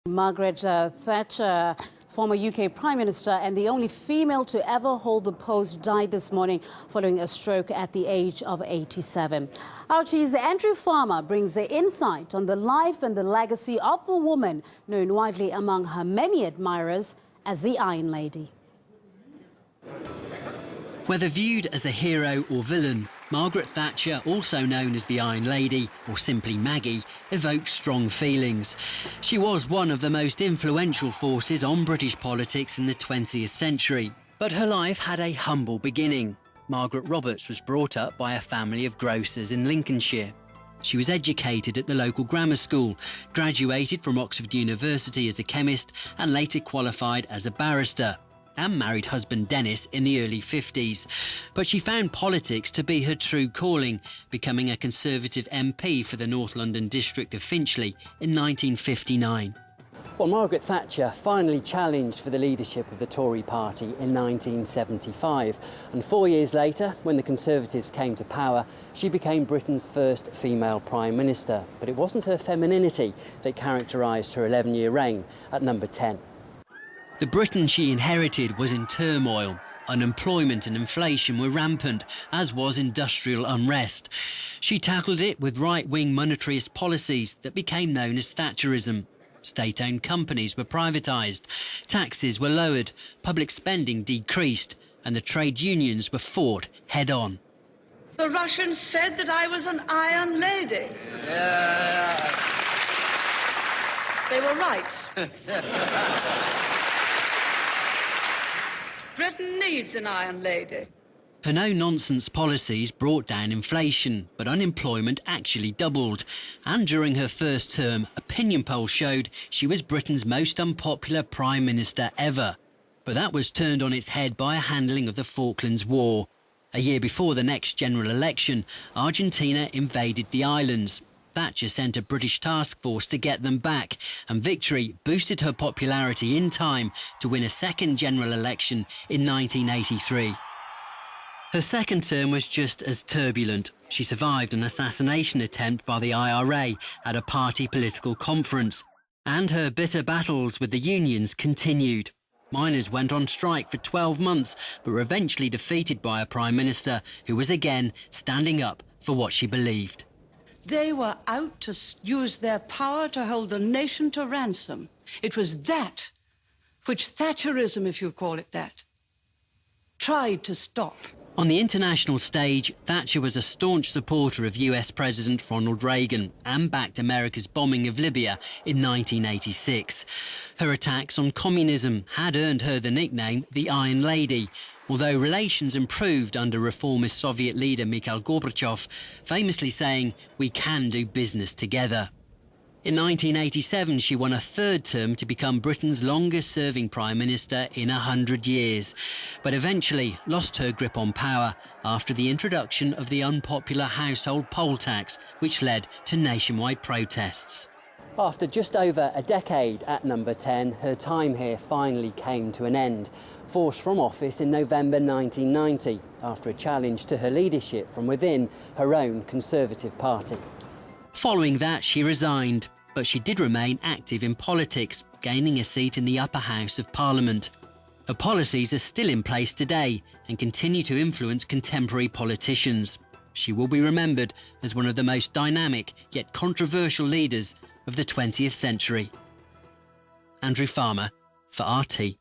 Margaret Thatcher, former UK Prime Minister and the only female to ever hold the post, died this morning following a stroke at the age of 87. Archie's Andrew Farmer brings the insight on the life and the legacy of the woman known widely among her many admirers as the Iron Lady. Whether viewed as a hero or villain, Margaret Thatcher, also known as the Iron Lady or simply Maggie, evokes strong feelings. She was one of the most influential forces on British politics in the 20th century. But her life had a humble beginning. Margaret Roberts was brought up by a family of grocers in Lincolnshire. She was educated at the local grammar school, graduated from Oxford University as a chemist and later qualified as a barrister, and married husband Dennis in the early 50s. But she found politics to be her true calling, becoming a Conservative MP for the North London district of Finchley in 1959. Well, Margaret Thatcher finally challenged for the leadership of the Tory party in 1975. And 4 years later, when the Conservatives came to power, she became Britain's first female Prime Minister. But it wasn't her femininity that characterised her 11-year reign at number 10. The Britain she inherited was in turmoil. Unemployment and inflation were rampant, as was industrial unrest. She tackled it with right-wing monetarist policies that became known as Thatcherism. State-owned companies were privatised, taxes were lowered, public spending decreased, and the trade unions were fought head-on. The Russians said that I was an Iron Lady. They were right. Britain needs an Iron Lady. Her no-nonsense policies brought down inflation, but unemployment actually doubled. And during her first term, opinion polls showed she was Britain's most unpopular Prime Minister ever. But that was turned on its head by a handling of the Falklands War. A year before the next general election, Argentina invaded the islands. Thatcher sent a British task force to get them back, and victory boosted her popularity in time to win a second general election in 1983. Her second term was just as turbulent. She survived an assassination attempt by the IRA at a party political conference, and her bitter battles with the unions continued. Miners went on strike for 12 months, but were eventually defeated by a Prime Minister who was again standing up for what she believed. They were out to use their power to hold the nation to ransom. It was that which Thatcherism, if you call it that, tried to stop. On the international stage, Thatcher was a staunch supporter of US President Ronald Reagan and backed America's bombing of Libya in 1986. Her attacks on communism had earned her the nickname the Iron Lady, although relations improved under reformist Soviet leader Mikhail Gorbachev, famously saying, "We can do business together." In 1987, she won a third term to become Britain's longest-serving Prime Minister in 100 years, but eventually lost her grip on power after the introduction of the unpopular household poll tax, which led to nationwide protests. After just over a decade at number 10, her time here finally came to an end. Forced from office in November 1990 after a challenge to her leadership from within her own Conservative Party. Following that, she resigned, but she did remain active in politics, gaining a seat in the upper house of Parliament. Her policies are still in place today and continue to influence contemporary politicians. She will be remembered as one of the most dynamic yet controversial leaders of the 20th century. Andrew Farmer for RT.